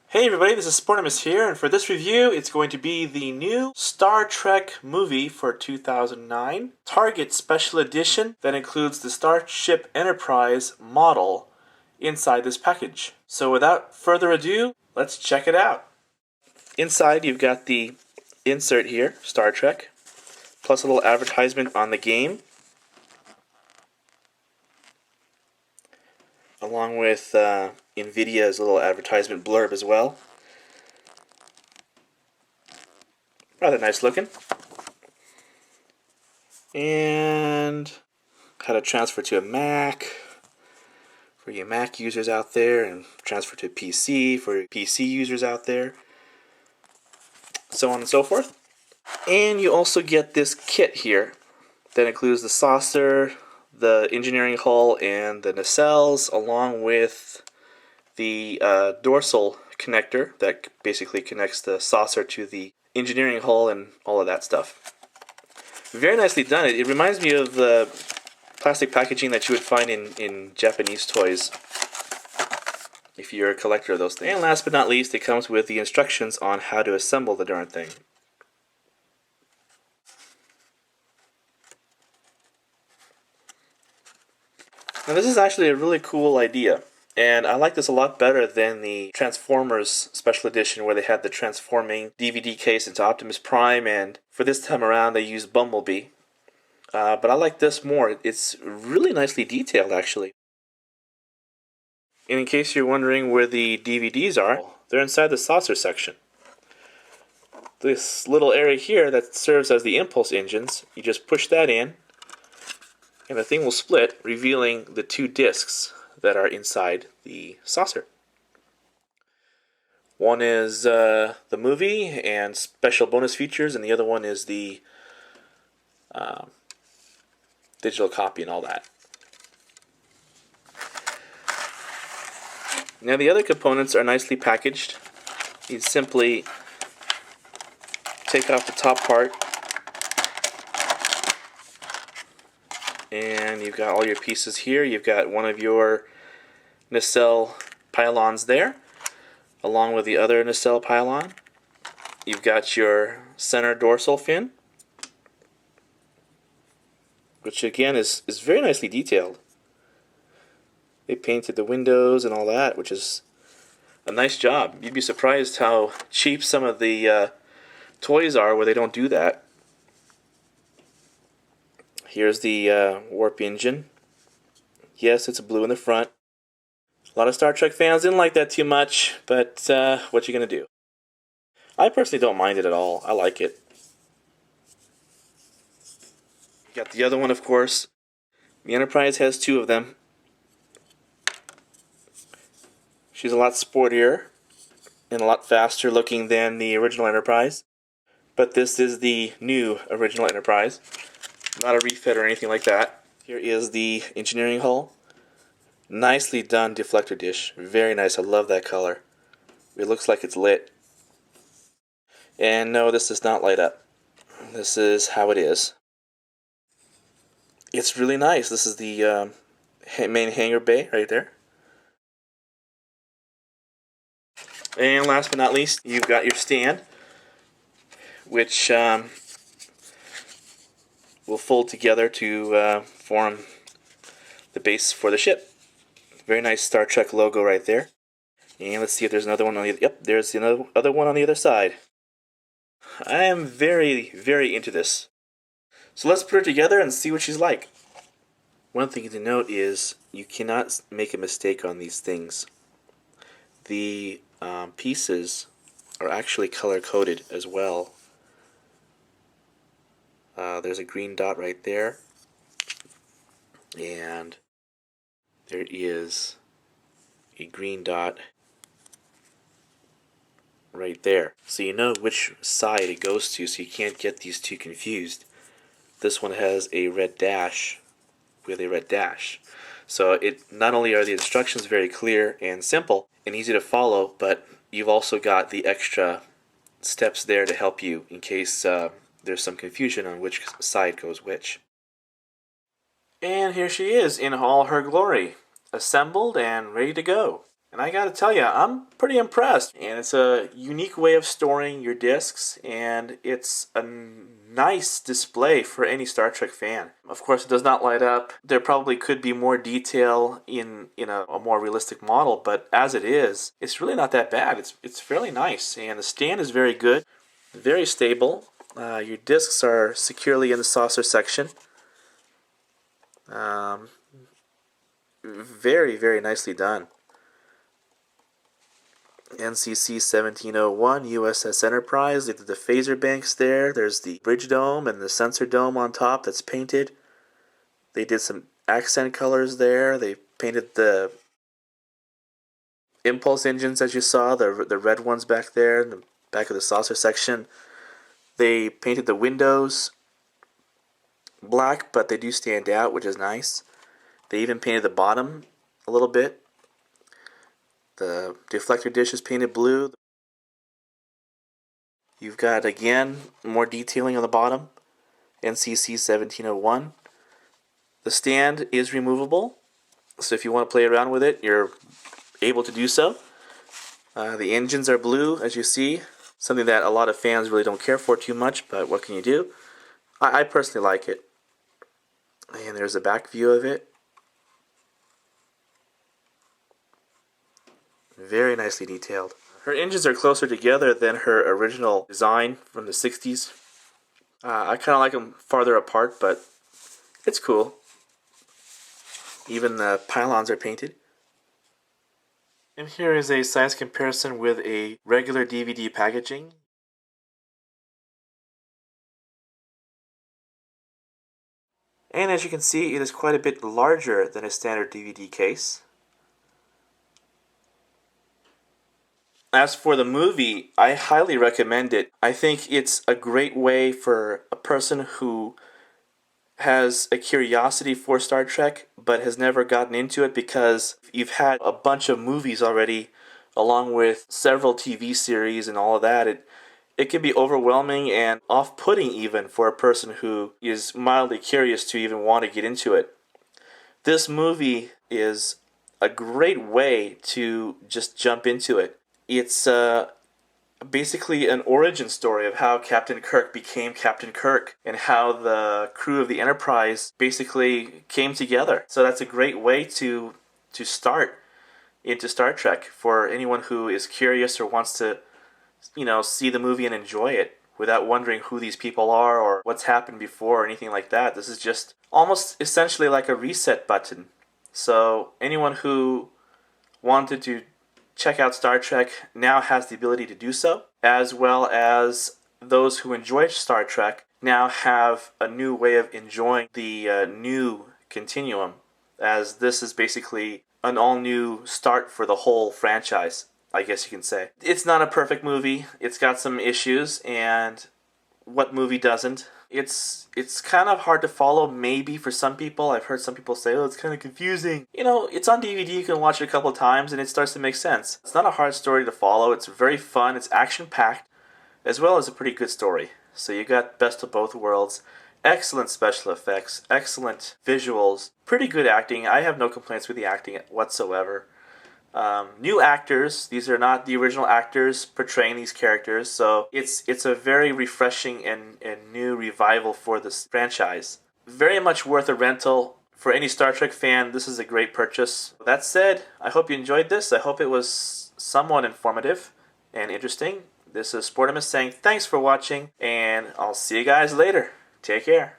Hey everybody, this is Sportimus here, and for this review, it's going to be the new Star Trek movie for 2009, Target Special Edition, that includes the Starship Enterprise model inside this package. So without further ado, let's check it out. Inside, you've got the insert here, Star Trek, plus a little advertisement on the game, along with NVIDIA's little advertisement blurb as well. Rather nice looking. And how to transfer to a Mac for you Mac users out there, and transfer to PC for PC users out there, so on and so forth. And you also get this kit here that includes the saucer, the engineering hull, and the nacelles, along with the dorsal connector that basically connects the saucer to the engineering hull and all of that stuff. Very nicely done. It reminds me of the plastic packaging that you would find in Japanese toys, if you're a collector of those things. And last but not least, it comes with the instructions on how to assemble the darn thing. Now this is actually a really cool idea, and I like this a lot better than the Transformers Special Edition, where they had the transforming DVD case into Optimus Prime, and for this time around they used Bumblebee. But I like this more. It's really nicely detailed, actually. And in case you're wondering where the DVDs are, they're inside the saucer section. This little area here that serves as the impulse engines, you just push that in, and the thing will split, revealing the two discs that are inside the saucer. One is the movie and special bonus features, and the other one is the digital copy and all that. Now the other components are nicely packaged. You simply take off the top part, and you've got all your pieces here. You've got one of your nacelle pylons there, along with the other nacelle pylon. You've got your center dorsal fin, which again is very nicely detailed. They painted the windows and all that, which is a nice job. You'd be surprised how cheap some of the toys are where they don't do that. Here's the warp engine. Yes, it's blue in the front. A lot of Star Trek fans didn't like that too much, but what you gonna do? I personally don't mind it at all. I like it. You got the other one, of course. The Enterprise has two of them. She's a lot sportier and a lot faster looking than the original Enterprise. But this is the new original Enterprise. Not a refit or anything like that. Here is the engineering hull. Nicely done deflector dish. Very nice. I love that color. It looks like it's lit. And no, this does not light up. This is how it is. It's really nice. This is the main hangar bay right there. And last but not least, you've got your stand, which will fold together to form the base for the ship. Very nice Star Trek logo right there. And let's see if there's another one on the other. Yep, there's the other one on the other side. I am very, very into this. So let's put her together and see what she's like. One thing to note is you cannot make a mistake on these things. The pieces are actually color-coded as well. There's a green dot right there, and there is a green dot right there. So you know which side it goes to, so you can't get these two confused. This one has a red dash with a red dash. So it not only are the instructions very clear and simple and easy to follow, but you've also got the extra steps there to help you in case there's some confusion on which side goes which. And here she is in all her glory, assembled and ready to go. And I gotta tell you, I'm pretty impressed. And it's a unique way of storing your discs, and it's a nice display for any Star Trek fan. Of course, it does not light up. There probably could be more detail in a more realistic model, but as it is, it's really not that bad. It's fairly nice, and the stand is very good, very stable. Your discs are securely in the saucer section. Um, Very, very nicely done. N.C.C. 1701, U.S.S. Enterprise. They did the phaser banks there. There's the bridge dome and the sensor dome on top that's painted. They did some accent colors there. They painted the impulse engines, as you saw, the red ones back there in the back of the saucer section. They painted the windows black, but they do stand out, which is nice. They even painted the bottom a little bit. The deflector dish is painted blue. You've got, again, more detailing on the bottom. N.C.C. 1701. The stand is removable, so if you want to play around with it, you're able to do so. The engines are blue, as you see. Something that a lot of fans really don't care for too much, but what can you do? I personally like it. And there's a back view of it. Very nicely detailed. Her engines are closer together than her original design from the 60s. I kind of like them farther apart, but it's cool. Even the pylons are painted. And here is a size comparison with a regular DVD packaging. And as you can see, it is quite a bit larger than a standard DVD case. As for the movie, I highly recommend it. I think it's a great way for a person who has a curiosity for Star Trek but has never gotten into it, because you've had a bunch of movies already along with several TV series and all of that. It can be overwhelming and off-putting even for a person who is mildly curious to even want to get into it. This movie is a great way to just jump into it. It's basically an origin story of how Captain Kirk became Captain Kirk and how the crew of the Enterprise basically came together. So that's a great way to start into Star Trek for anyone who is curious or wants to, see the movie and enjoy it without wondering who these people are or what's happened before or anything like that. This is just almost essentially like a reset button. So anyone who wanted to check out Star Trek now has the ability to do so, as well as those who enjoy Star Trek now have a new way of enjoying the new continuum, as this is basically an all-new start for the whole franchise, I guess you can say. It's not a perfect movie. It's got some issues, and what movie doesn't? It's kind of hard to follow, maybe, for some people. I've heard some people say, oh, it's kind of confusing. It's on DVD, you can watch it a couple of times, and it starts to make sense. It's not a hard story to follow. It's very fun. It's action-packed, as well as a pretty good story. So you got best of both worlds. Excellent special effects, excellent visuals, pretty good acting. I have no complaints with the acting whatsoever. New actors. These are not the original actors portraying these characters, so it's a very refreshing and new revival for this franchise. Very much worth a rental. For any Star Trek fan, this is a great purchase. That said, I hope you enjoyed this. I hope it was somewhat informative and interesting. This is Sportimus saying thanks for watching, and I'll see you guys later. Take care.